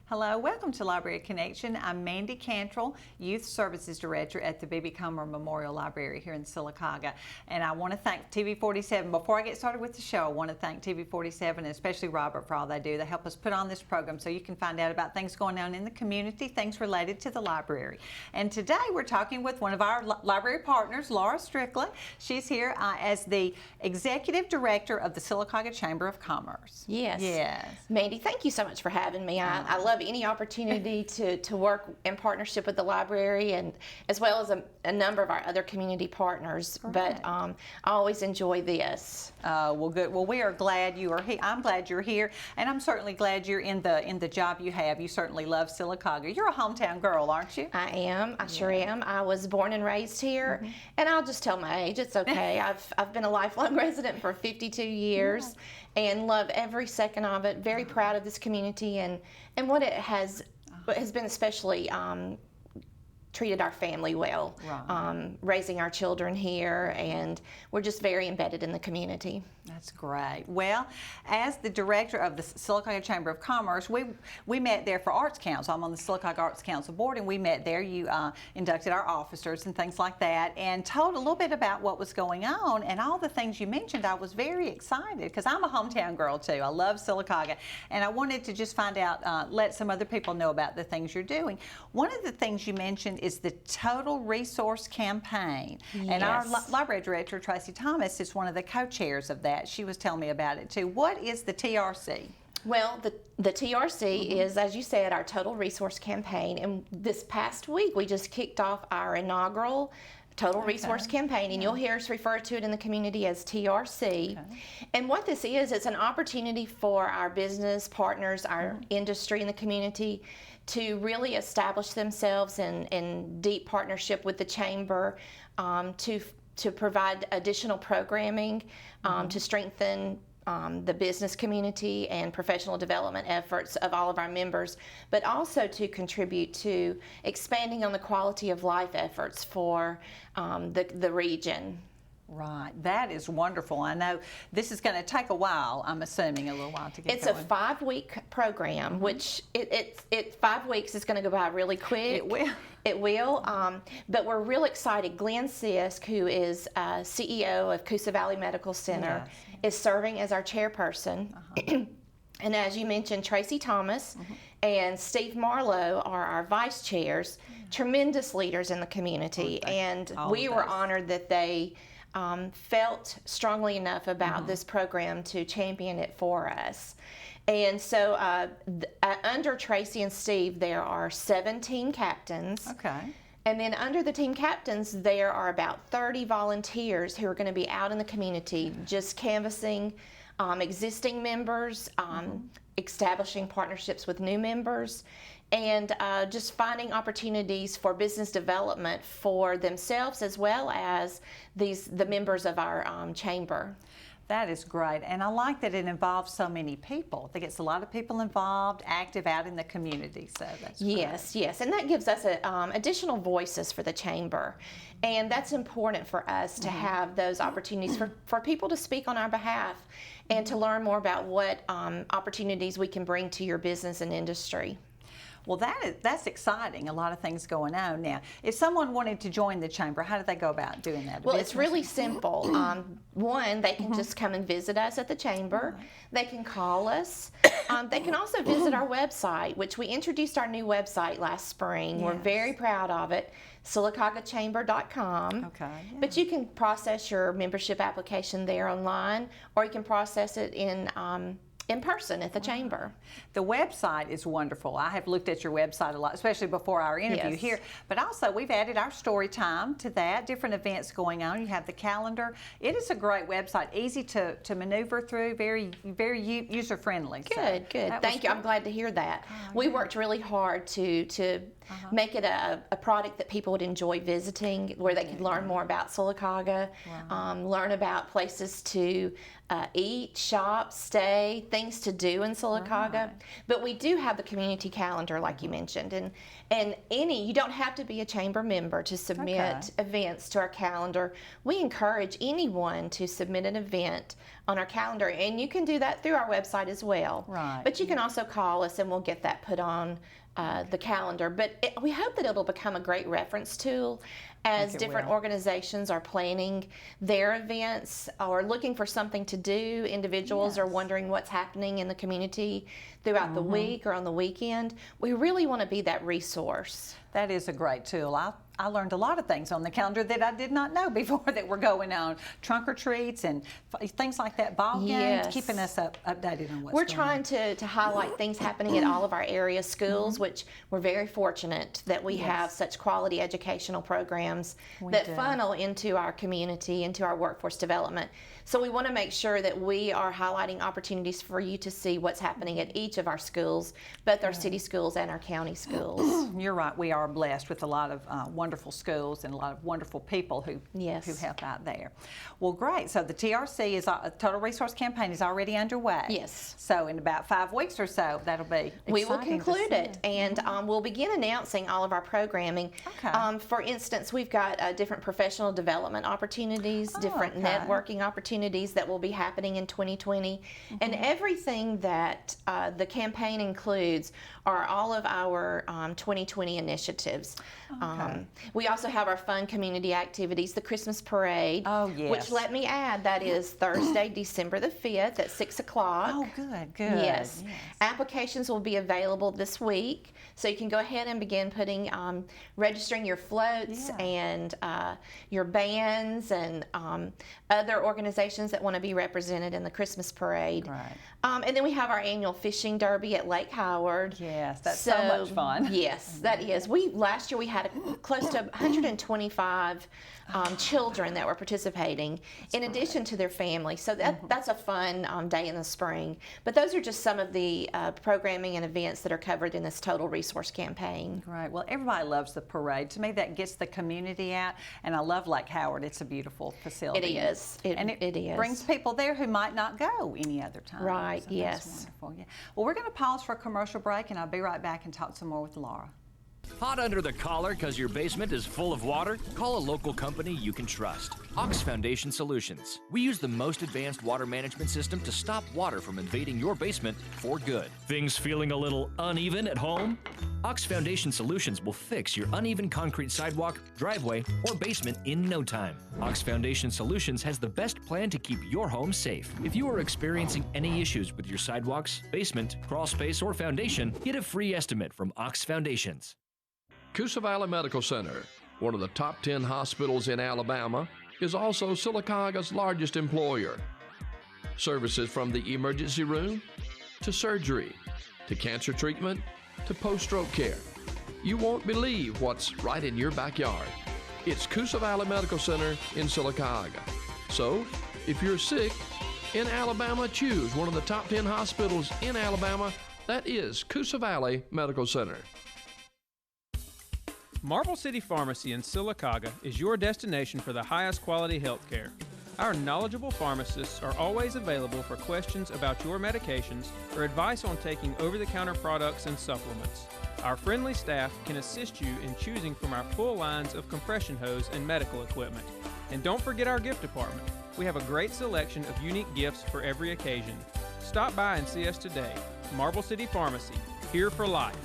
Hello, welcome to Library Connection. I'm Mandy Cantrell, Youth Services Director at the B.B. Comer Memorial Library here in Sylacauga. And I want to thank TV47. Before I get started with the show, I want to thank TV47 and especially Robert for all they do. They help us put on this program so you can find out about things going on in the community, things related to the library. And today we're talking with one of our library partners, Laura Strickland. She's here as the Executive Director of the Sylacauga Chamber of Commerce. Yes. Yes. Mandy, thank you so much for having me. I love any opportunity to work in partnership with the library, and as well as a number of our other community partners. Correct. But I always enjoy this. Well, good. Well, we are glad you are here. I'm glad you're here, and I'm certainly glad you're in the job you have. You certainly love Sylacauga. You're a hometown girl, aren't you? I am. I sure am. I was born and raised here, and I'll just tell my age. It's okay. I've been a lifelong resident for 52 years. And love every second of it. Very proud of this community and what it has been especially treated our family well, raising our children here, and we're just very embedded in the community. That's great. Well, as the director of the Sylacauga Chamber of Commerce, we met there for Arts Council. I'm on the Sylacauga Arts Council board, and we met there. You inducted our officers and things like that, and told a little bit about what was going on and all the things you mentioned. I was very excited because I'm a hometown girl too. I love Sylacauga, and I wanted to just find out, let some other people know about the things you're doing. One of the things you mentioned is the Total Resource Campaign, and our library director, Tracy Thomas, is one of the co-chairs of that. She was telling me about it too. What is the TRC? Well, the TRC is, as you said, our Total Resource Campaign, and this past week we just kicked off our inaugural Total Resource Campaign, and you'll hear us refer to it in the community as TRC. And what this is, it's an opportunity for our business partners, our industry in the community, to really establish themselves in deep partnership with the Chamber, to provide additional programming, to strengthen the business community and professional development efforts of all of our members, but also to contribute to expanding on the quality of life efforts for the region. Right. That is wonderful. I know this is going to take a while, I'm assuming, a little while to get It's going. a 5-week program, which 5 weeks is going to go by really quick. It will. It will, but we're real excited. Glenn Sisk, who is CEO of Coosa Valley Medical Center, is serving as our chairperson. And as you mentioned, Tracy Thomas and Steve Marlowe are our vice chairs, tremendous leaders in the community. And we were honored that they felt strongly enough about this program to champion it for us. And so under Tracy and Steve, there are 7 team captains. Okay. And then under the team captains, there are about 30 volunteers who are going to be out in the community just canvassing existing members, establishing partnerships with new members, and just finding opportunities for business development for themselves as well as the members of our chamber. That is great, and I like that it involves so many people. It gets a lot of people involved, active out in the community, so that's great. Yes, and that gives us additional voices for the chamber, and that's important for us to have those opportunities for people to speak on our behalf and to learn more about what opportunities we can bring to your business and industry. Well, that's exciting. A lot of things going on now. If someone wanted to join the chamber, how do they go about doing that? Well, it's really simple. One, they can just come and visit us at the chamber. They can call us. They can also visit our website, which we introduced our new website last spring. We're very proud of it, SylacaugAChamber.com. Okay. Yeah. But you can process your membership application there online, or you can process it in person at the chamber. The website is wonderful. I have looked at your website a lot, especially before our interview here. But also, we've added our story time to that, different events going on. You have the calendar. It is a great website, easy to maneuver through, very user-friendly. Good. Thank you. I'm glad to hear that. We worked really hard to make it a product that people would enjoy visiting, where they could learn more about Sylacauga, learn about places to eat, shop, stay, things to do in Sylacauga, Right. but we do have the community calendar, like you mentioned, and you don't have to be a chamber member to submit events to our calendar. We encourage anyone to submit an event on our calendar, and you can do that through our website as well. Right. But you can also call us, and we'll get that put on the calendar. But we hope that it'll become a great reference tool as different organizations are planning their events or looking for something to do. Individuals are wondering what's happening in the community throughout the week or on the weekend. We really want to be that resource. That is a great tool. I learned a lot of things on the calendar that I did not know before that were going on. Trunk or treats and things like that, ball games, keeping us updated on what's We're going trying to highlight things happening at all of our area schools, which we're very fortunate that we have such quality educational programs that funnel into our community, into our workforce development. So we want to make sure that we are highlighting opportunities for you to see what's happening at each of our schools, both our city schools and our county schools. You're right. We are blessed with a lot of wonderful schools and a lot of wonderful people who help out there. Well, great. So the TRC is Total Resource Campaign is already underway. Yes. So in about 5 weeks or so, that'll be exciting. We will conclude it, and we'll begin announcing all of our programming. Okay. For instance, we've got different professional development opportunities, different networking opportunities that will be happening in 2020, and everything that the campaign includes are all of our 2020 initiatives. We also have our fun community activities, the Christmas parade, which, let me add, that is Thursday, December the 5th at 6 o'clock. Oh, good. Yes. Applications will be available this week, so you can go ahead and begin putting, registering your floats and your bands and other organizations that want to be represented in the Christmas parade. Right. And then we have our annual fishing derby at Lake Howard. Yes, that's so much fun. Yes, that is. Last year we had close to 125 children that were participating in addition to their families. So that's a fun day in the spring. But those are just some of the programming and events that are covered in this Total Resource Campaign. Right. Well, everybody loves the parade. To me, that gets the community out, and I love Lake Howard. It's a beautiful facility. It is. It is. Brings people there who might not go any other time. Right. So yes. That's wonderful. Yeah. Well, we're going to pause for a commercial break, and I'll be right back and talk some more with Laura. Hot under the collar because your basement is full of water? Call a local company you can trust. Ox Foundation Solutions. We use the most advanced water management system to stop water from invading your basement for good. Things feeling a little uneven at home? Ox Foundation Solutions will fix your uneven concrete sidewalk, driveway, or basement in no time. Ox Foundation Solutions has the best plan to keep your home safe. If you are experiencing any issues with your sidewalks, basement, crawl space, or foundation, get a free estimate from Ox Foundations. Coosa Valley Medical Center, one of the top 10 hospitals in Alabama, is also Sylacauga's largest employer. Services from the emergency room, to surgery, to cancer treatment, to post-stroke care. You won't believe what's right in your backyard. It's Coosa Valley Medical Center in Sylacauga. So, if you're sick in Alabama, choose one of the top 10 hospitals in Alabama. That is Coosa Valley Medical Center. Marble City Pharmacy in Sylacauga is your destination for the highest quality health care. Our knowledgeable pharmacists are always available for questions about your medications or advice on taking over-the-counter products and supplements. Our friendly staff can assist you in choosing from our full lines of compression hose and medical equipment. And don't forget our gift department. We have a great selection of unique gifts for every occasion. Stop by and see us today. Marble City Pharmacy, here for life.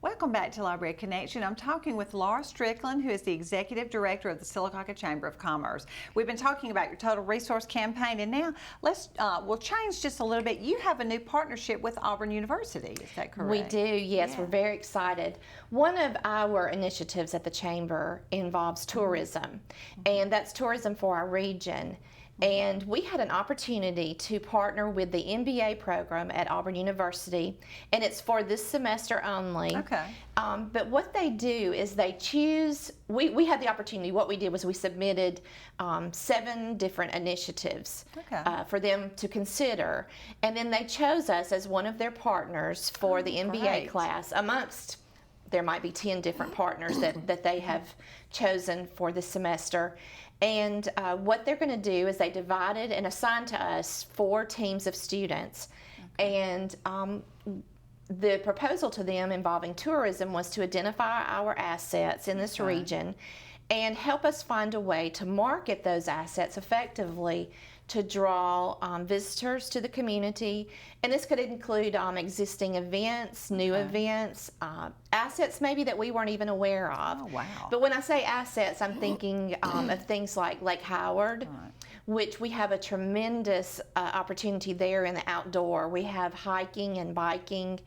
Welcome back to Library Connection. I'm talking with Laura Strickland, who is the Executive Director of the Sylacauga Chamber of Commerce. We've been talking about your Total Resource Campaign, and now we'll change just a little bit. You have a new partnership with Auburn University, is that correct? We do, yes. Yeah. We're very excited. One of our initiatives at the Chamber involves tourism, and that's tourism for our region. And we had an opportunity to partner with the MBA program at Auburn University, and it's for this semester only. Okay. But what they do is they choose, we had the opportunity, what we did was we submitted 7 different initiatives for them to consider, and then they chose us as one of their partners for the MBA class amongst there might be 10 different partners that they have chosen for this semester. And what they're going to do is they divided and assigned to us 4 teams of students. And the proposal to them involving tourism was to identify our assets in this region and help us find a way to market those assets effectively to draw visitors to the community. And this could include existing events, new events, assets maybe that we weren't even aware of. Oh, wow. But when I say assets, I'm thinking of things like Lake Howard, which we have a tremendous opportunity there in the outdoor. We have hiking and biking.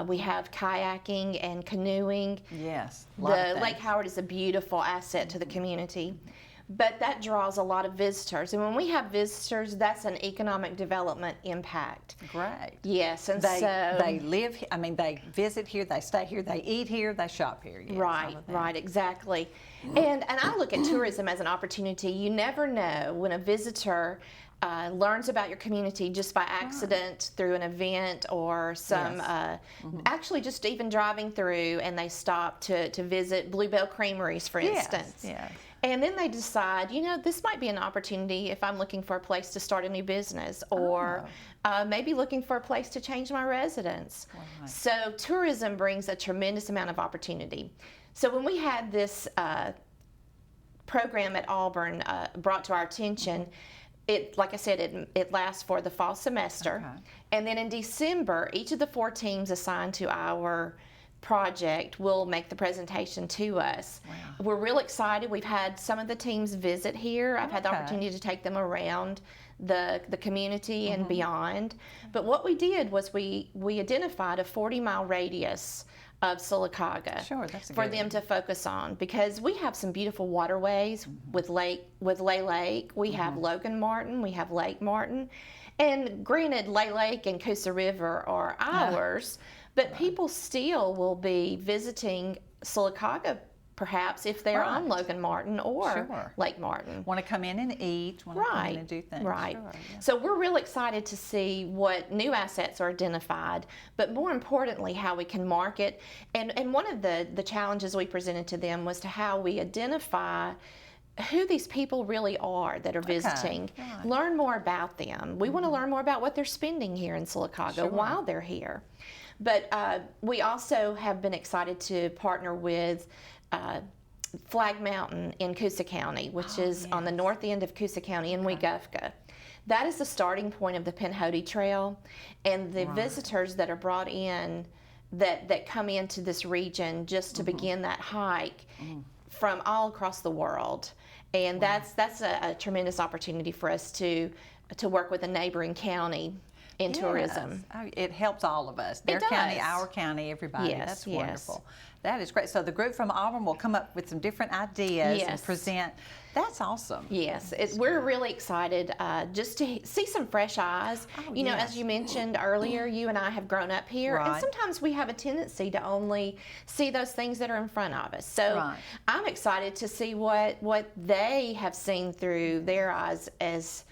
We have kayaking and canoeing. Yes. The Lake Howard is a beautiful asset to the community. But that draws a lot of visitors. And when we have visitors, that's an economic development impact. Great. Yes, and They live, they visit here, they stay here, they eat here, they shop here. Yes, right, exactly. And I look at tourism as an opportunity. You never know when a visitor learns about your community just by accident through an event or some, actually just even driving through and they stop to visit Bluebell Creameries, for instance. Yes. And then they decide, this might be an opportunity if I'm looking for a place to start a new business or maybe looking for a place to change my residence. Right. So tourism brings a tremendous amount of opportunity. So when we had this program at Auburn brought to our attention, like I said, it lasts for the fall semester. Okay. And then in December, each of the 4 teams assigned to our project will make the presentation to us. Wow. We're real excited. We've had some of the teams visit here. I've had the opportunity to take them around the community and beyond. But what we did was we identified a 40-mile radius of Sylacauga for them to focus on, because we have some beautiful waterways with Lay Lake. We have Logan Martin, we have Lake Martin, and granted, Lay Lake and Coosa River are ours. But people still will be visiting Sylacauga, perhaps, if they're on Logan Martin or Lake Martin. Want to come in and eat, want to come in and do things. Right. So we're real excited to see what new assets are identified, but more importantly, how we can market. And one of the challenges we presented to them was to how we identify who these people really are that are visiting. Learn more about them. We want to learn more about what they're spending here in Sylacauga while they're here. But we also have been excited to partner with Flag Mountain in Coosa County, which is on the north end of Coosa County in Weguffka. That is the starting point of the Pinhoti Trail, and the visitors that are brought in that come into this region just to begin that hike from all across the world. And that's a tremendous opportunity for us to work with a neighboring county in tourism. Oh, it helps all of us. Their county, our county, everybody. Yes, that's wonderful. That is great. So the group from Auburn will come up with some different ideas and present. That's awesome. Yes, we're really excited just to see some fresh eyes. You know, as you mentioned earlier, you and I have grown up here, and sometimes we have a tendency to only see those things that are in front of us. So I'm excited to see what they have seen through their eyes as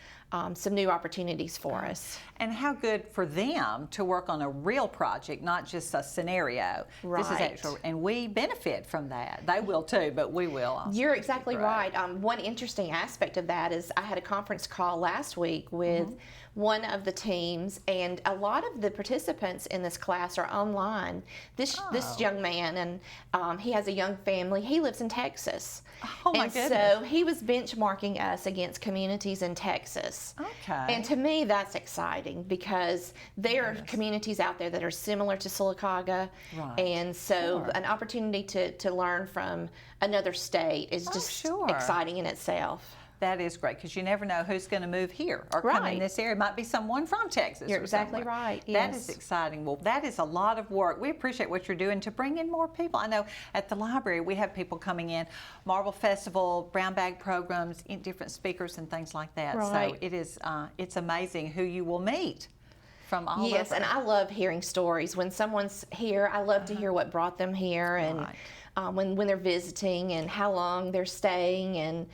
some new opportunities for us. And how good for them to work on a real project, not just a scenario. Right. This is actual, and we benefit from that. They will too, but we will also. You're exactly right. One interesting aspect of that is I had a conference call last week with one of the teams, and a lot of the participants in this class are online. This young man, and he has a young family. He lives in Texas. Oh my goodness. So he was benchmarking us against communities in Texas. Okay. And to me, that's exciting because there are communities out there that are similar to Sylacauga. Right. And so an opportunity to learn from another state is just exciting in itself. That is great, because you never know who's going to move here or come in this area. It might be someone from Texas. You're exactly right. That is exciting. Well, that is a lot of work. We appreciate what you're doing to bring in more people. I know at the library we have people coming in, Marble Festival, brown bag programs, different speakers and things like that. Right. So it is, it's amazing who you will meet from all over. Yes, and I love hearing stories. When someone's here, I love to hear what brought them here and when they're visiting and how long they're staying, and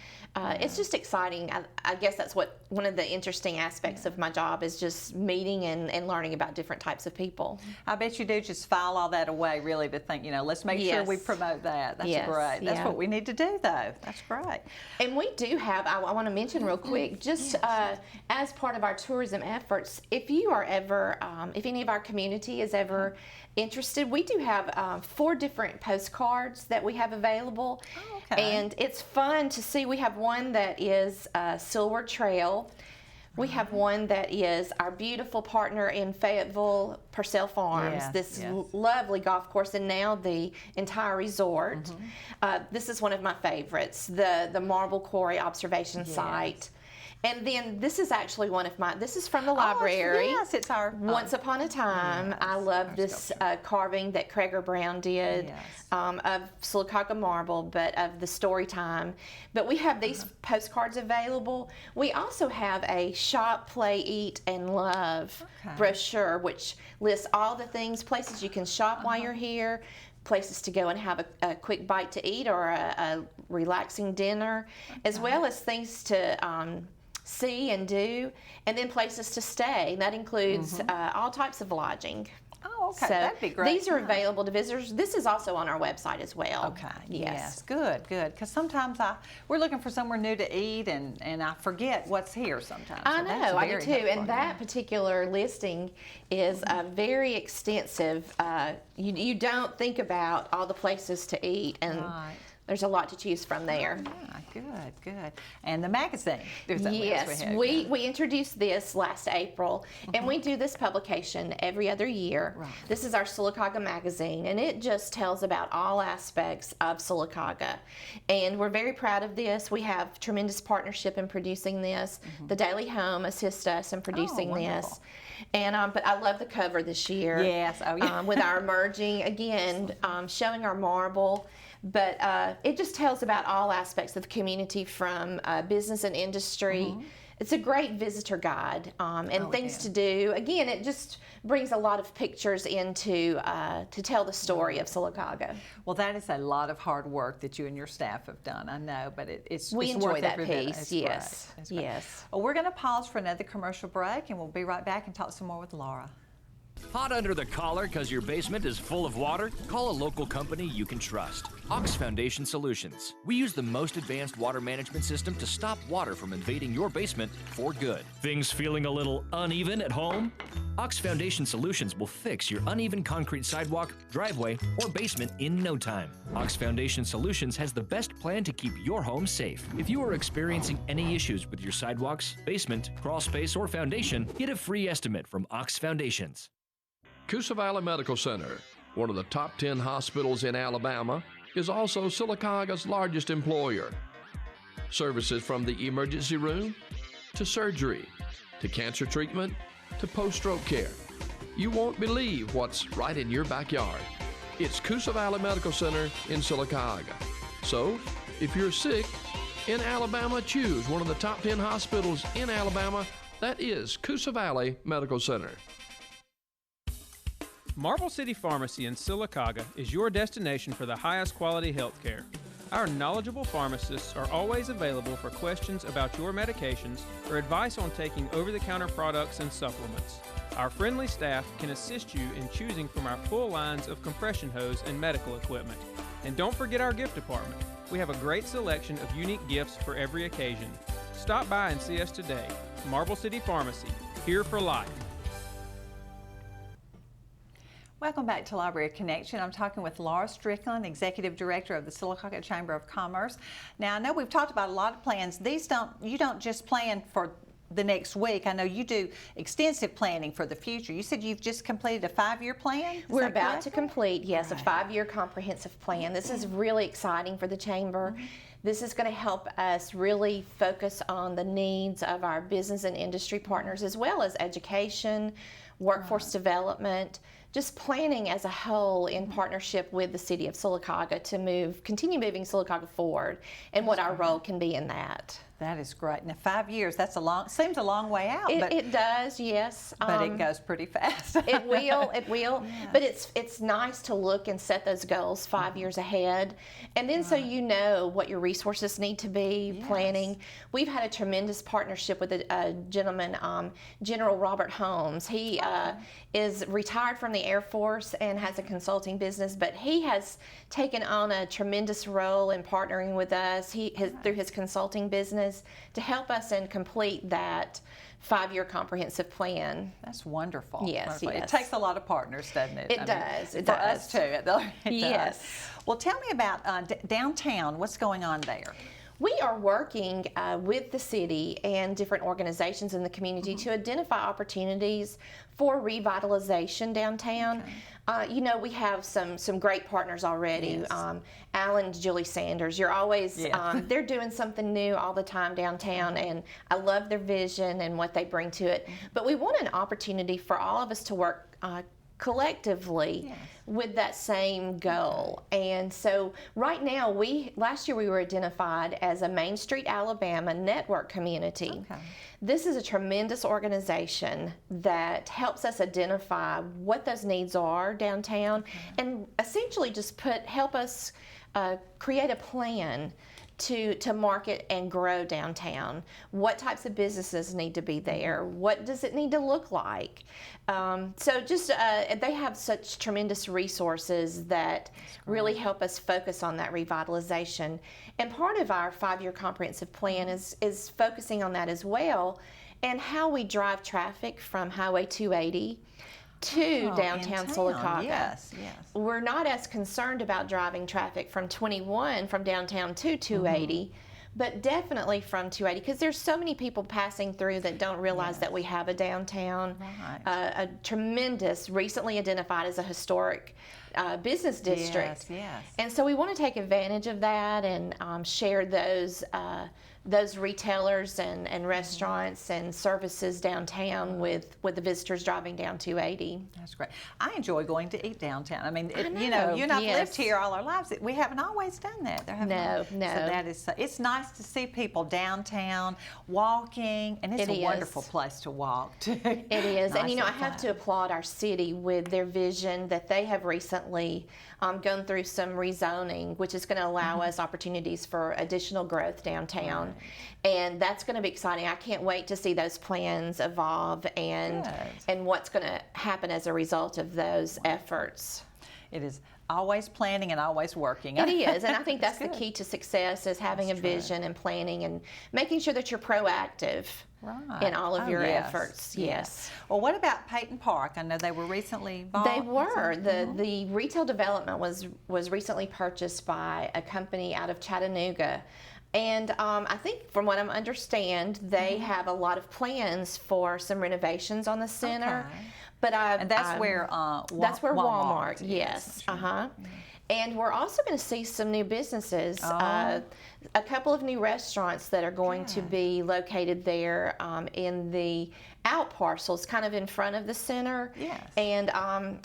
it's just exciting. I guess that's one of the interesting aspects of my job is just meeting and learning about different types of people. I bet you do just file all that away, really, to think, let's make sure we promote that. That's great. That's what we need to do, though. That's great. And we do have, I want to mention real quick, just as part of our tourism efforts, if you are ever, if any of our community is ever interested, we do have 4 different postcards that we have available. Oh, okay. And it's fun to see. We have one that is Silver Trail. We have one that is our beautiful partner in Fayetteville, Purcell Farms, this lovely golf course, and now the entire resort. This is one of my favorites, the Marble Quarry Observation Site. And then this is actually one of my, this is from the library. Yes, it's our... Once Upon a Time. Yes, I love this carving that Craig Brown did of Sylacauga marble, but of the story time. But we have these postcards available. We also have a Shop, Play, Eat, and Love brochure, which lists all the things, places you can shop while you're here, places to go and have a quick bite to eat or a relaxing dinner, as well as things to see and do, and then places to stay. And that includes all types of lodging. Oh, okay. So that'd be great. These are available to visitors. This is also on our website as well. Okay. Yes. Good. Because sometimes we're looking for somewhere new to eat, and I forget what's here sometimes. I know. I do too. And that particular listing is very extensive. You don't think about all the places to eat, and there's a lot to choose from there. Good. And the magazine. Yes, we introduced this last April, and we do this publication every other year. This is our Sylacauga magazine, and it just tells about all aspects of Sylacauga. And we're very proud of this. We have tremendous partnership in producing this. The Daily Home assists us in producing this. And but I love the cover this year. Yes, with our emerging, again, showing our marble. But it just tells about all aspects of the community, from business and industry. It's a great visitor guide and things to do. Again, it just brings a lot of pictures into to tell the story of Sylacauga. Well, that is a lot of hard work that you and your staff have done, I know, but it's enjoy worth that every bit. piece. Yes. Yes. Well, we're going to pause for another commercial break, and we'll be right back and talk some more with Laura. Hot under the collar because your basement is full of water? Call a local company you can trust. Ox Foundation Solutions. We use the most advanced water management system to stop water from invading your basement for good. Things feeling a little uneven at home? Ox Foundation Solutions will fix your uneven concrete sidewalk, driveway, or basement in no time. Ox Foundation Solutions has the best plan to keep your home safe. If you are experiencing any issues with your sidewalks, basement, crawl space, or foundation, get a free estimate from Ox Foundations. Coosa Valley Medical Center, one of the top 10 hospitals in Alabama, is also Sylacauga's largest employer. Services from the emergency room to surgery to cancer treatment to post-stroke care. You won't believe what's right in your backyard. It's Coosa Valley Medical Center in Sylacauga. So, if you're sick in Alabama, choose one of the top 10 hospitals in Alabama. That is Coosa Valley Medical Center. Marble City Pharmacy in Sylacauga is your destination for the highest quality health care. Our knowledgeable pharmacists are always available for questions about your medications or advice on taking over-the-counter products and supplements. Our friendly staff can assist you in choosing from our full lines of compression hose and medical equipment. And don't forget our gift department. We have a great selection of unique gifts for every occasion. Stop by and see us today. Marble City Pharmacy, here for life. Welcome back to Library Connection. I'm talking with Laura Strickland, Executive Director of the Sylacauga Chamber of Commerce. Now, I know we've talked about a lot of plans. You don't just plan for the next week. I know you do extensive planning for the future. You said you've just completed a 5-year plan? We're about to complete, yes, a 5-year comprehensive plan. This is really exciting for the Chamber. This is going to help us really focus on the needs of our business and industry partners, as well as education, workforce development, just planning as a whole in partnership with the City of Sylacauga to continue moving Sylacauga forward, and what our role can be in that. That is great. Now, 5 years, seems a long way out, but It does, yes. but it goes pretty fast. It will. But it's nice to look and set those goals 5 years ahead, and then so you know what your resources need to be. Yes. Planning. We've had a tremendous partnership with a gentleman, General Robert Holmes. He is retired from the Air Force and has a consulting business, but he has taken on a tremendous role in partnering with us through his consulting business to help us and complete that 5-year comprehensive plan. That's wonderful. Yes, Wonderful. yes. It takes a lot of partners, doesn't it? It does. It for does. us too. It does. Yes. Well, tell me about downtown. What's going on there? We are working with the city and different organizations in the community to identify opportunities for revitalization downtown. You know, we have some great partners already. Yes. Alan and Julie Sanders, you're always, Yeah. they're doing something new all the time downtown, and I love their vision and what they bring to it. But we want an opportunity for all of us to work collectively Yes. with that same goal. And so right now, last year we were identified as a Main Street, Alabama network community. Okay. This is a tremendous organization that helps us identify what those needs are downtown and essentially just help us create a plan to market and grow downtown. What types of businesses need to be there? What does it need to look like? So just they have such tremendous resources that really help us focus on that revitalization. And part of our 5-year comprehensive plan is focusing on that as well, and how we drive traffic from Highway 280 to downtown Sylacauga. Yes, yes. We're not as concerned about driving traffic from 21 from downtown to 280, but definitely from 280, because there's so many people passing through that don't realize that we have a downtown, Right. a tremendous, recently identified as a historic business district. Yes, yes. And so we want to take advantage of that and share those retailers and restaurants and services downtown with the visitors driving down 280. That's great. I enjoy going to eat downtown. I mean, you know, know, you and I've yes. lived here all our lives. We haven't always done that. There haven't No, always- no. So that is, it's nice to see people downtown walking, and it's It a is. wonderful place to walk too. It is, and you know, I Nice have and to applaud our city with their vision that they have recently gone through some rezoning, which is going to allow us opportunities for additional growth downtown. And that's going to be exciting. I can't wait to see those plans evolve and Good. what's going to happen as a result of those efforts. It is always planning and always working. It is, and I think that's the good. key to success is having That's a true. vision and planning and making sure that you're proactive Right. in all of Oh, your yes. efforts. Yes. Yes. Well, what about Peyton Park? I know they were recently bought. They were. The retail development was recently purchased by a company out of Chattanooga. And I think from what I understand, they have a lot of plans for some renovations on the center. Okay. But And that's where that's where Walmart, is. yes. And we're also going to see some new businesses, Oh. a couple of new restaurants that are going to Good. be located there in the out parcels, kind of in front of the center. Yes. And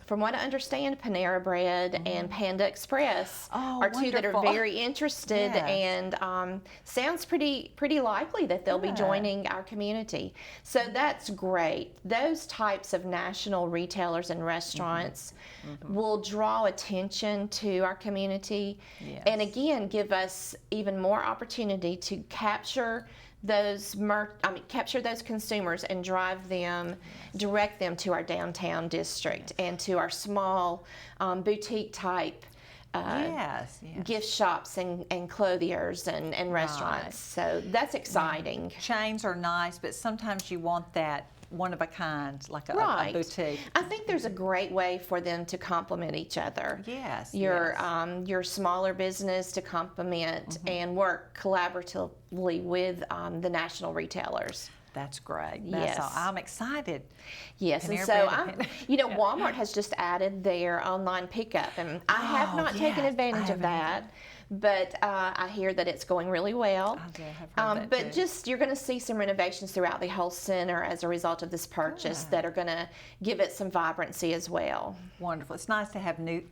from what I understand, Panera Bread and Panda Express Oh, are two that are wonderful. very interested, Yes. and sounds pretty likely that they'll be Good. joining our community. So that's great. Those types of national retailers and restaurants will draw attention to our community, Yes. and again give us even more opportunity to capture those capture those consumers and drive them, direct them to our downtown district and to our small boutique type Yes. gift shops and clothiers and restaurants. So that's exciting. Chains are nice, but sometimes you want that one of a kind, like a Right. boutique. I think there's a great way for them to complement each other. Yes. Your yes. your smaller business to complement and work collaboratively with the national retailers. That's great. Yes. That's all. I'm excited. Yes, and Panera so Bread. Walmart has just added their online pickup, and I have not taken yes, advantage I of haven't that. But I hear that it's going really well. I do have heard that But too. just you're going to see some renovations throughout the whole center as a result of this purchase that are going to give it some vibrancy as well. Wonderful. It's nice to have new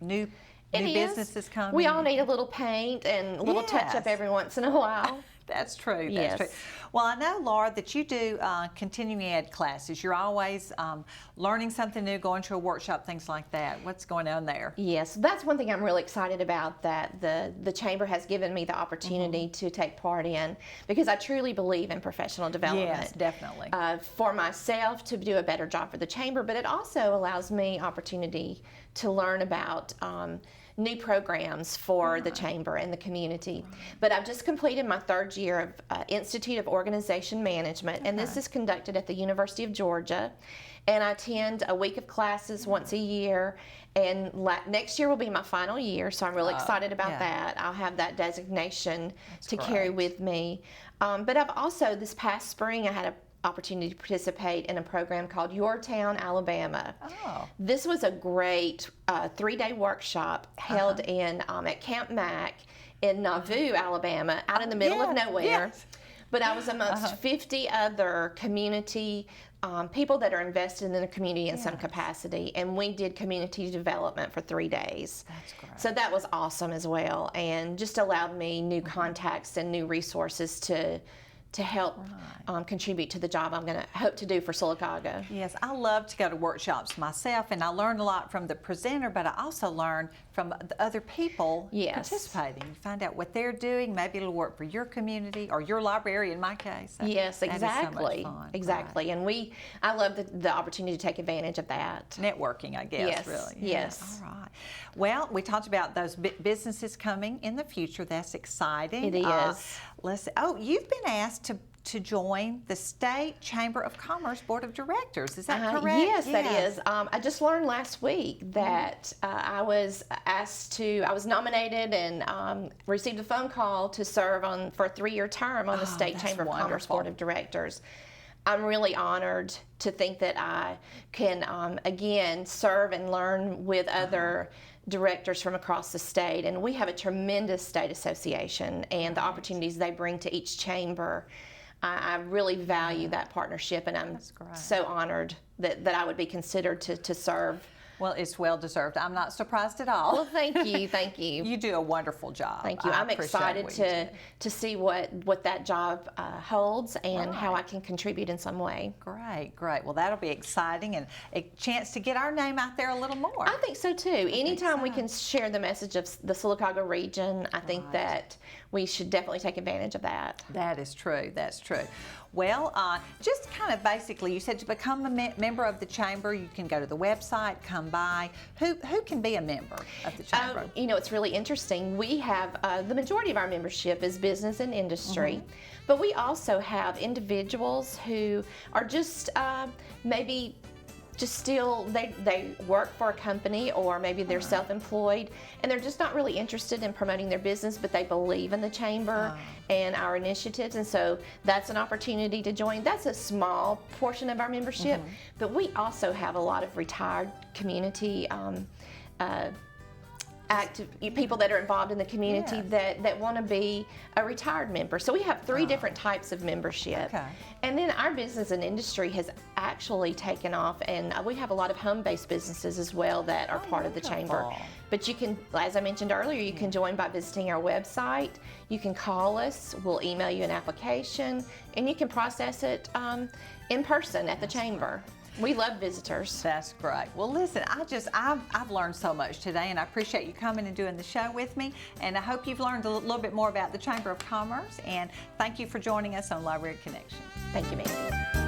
It is. businesses coming. We all need a little paint and a little touch up Yes. every once in a while. That's true. Yes. That's true. Well, I know, Laura, that you do continuing ed classes. You're always learning something new, going to a workshop, things like that. What's going on there? Yes, that's one thing I'm really excited about, that the Chamber has given me the opportunity to take part in, because I truly believe in professional development. Yes, definitely. For myself to do a better job for the Chamber, but it also allows me opportunity to learn about new programs for the Chamber and the community. But I've just completed my 3rd year of Institute of Organization Management, and this is conducted at the University of Georgia. And I attend a week of classes once a year, and next year will be my final year, so I'm really excited about that. I'll have that designation to carry with me. But I've also, this past spring, I had an opportunity to participate in a program called Your Town, Alabama. Oh. This was a great 3-day workshop held in at Camp Mack in Nauvoo, Alabama, out in the middle of nowhere. Yes. But I was amongst 50 other community people that are invested in the community in some capacity, and we did community development for 3 days. That's great. So that was awesome as well, and just allowed me new contacts and new resources to help contribute to the job I'm going to hope to do for Sylacauga. Yes, I love to go to workshops myself, and I learn a lot from the presenter, but I also learn from the other people participating. You find out what they're doing. Maybe it'll work for your community or your library, in my case. Yes, that exactly. is so much fun. Exactly. Right. And I love the opportunity to take advantage of that. Networking, I guess, Yes, really. yes. All right. Well, we talked about those businesses coming in the future. That's exciting. It is. Let's see. Oh, you've been asked to join the State Chamber of Commerce Board of Directors. Is that correct? Yes, that is. I just learned last week that I was nominated and received a phone call to serve for a 3-year term on the State that's Chamber of Commerce wonderful. Board of Directors. I'm really honored to think that I can, again, serve and learn with other directors from across the state. And we have a tremendous state association, and the opportunities they bring to each chamber. I really value that partnership, and I'm so honored that I would be considered to serve. Well, it's well deserved. I'm not surprised at all. Well, thank you, thank you. You do a wonderful job. Thank you. I I'm appreciate excited what you do. to see what that job holds and how I can contribute in some way. Great, great. Well, that'll be exciting and a chance to get our name out there a little more. I think so too. Anytime we can share the message of the Sylacauga region, I think that we should definitely take advantage of that. That is true. That's true. Well, just kind of basically, you said to become a member of the chamber, you can go to the website, come by. Who can be a member of the chamber? You know, it's really interesting. We have the majority of our membership is business and industry, but we also have individuals who are just maybe just still, they work for a company, or maybe they're self-employed, and they're just not really interested in promoting their business, but they believe in the chamber and our initiatives, and so that's an opportunity to join. That's a small portion of our membership, but we also have a lot of retired community active people that are involved in the community that want to be a retired member. So we have 3 different types of membership. Okay. And then our business and industry has actually taken off, and we have a lot of home-based businesses as well that are part of the chamber. wonderful. But you can, as I mentioned earlier, you can join by visiting our website. You can call us. We'll email you an application, and you can process it in person at the chamber. We love visitors. That's great. Well, listen, I've learned so much today, and I appreciate you coming and doing the show with me. And I hope you've learned a little bit more about the Chamber of Commerce. And thank you for joining us on Library Connection. Thank you, Mandy.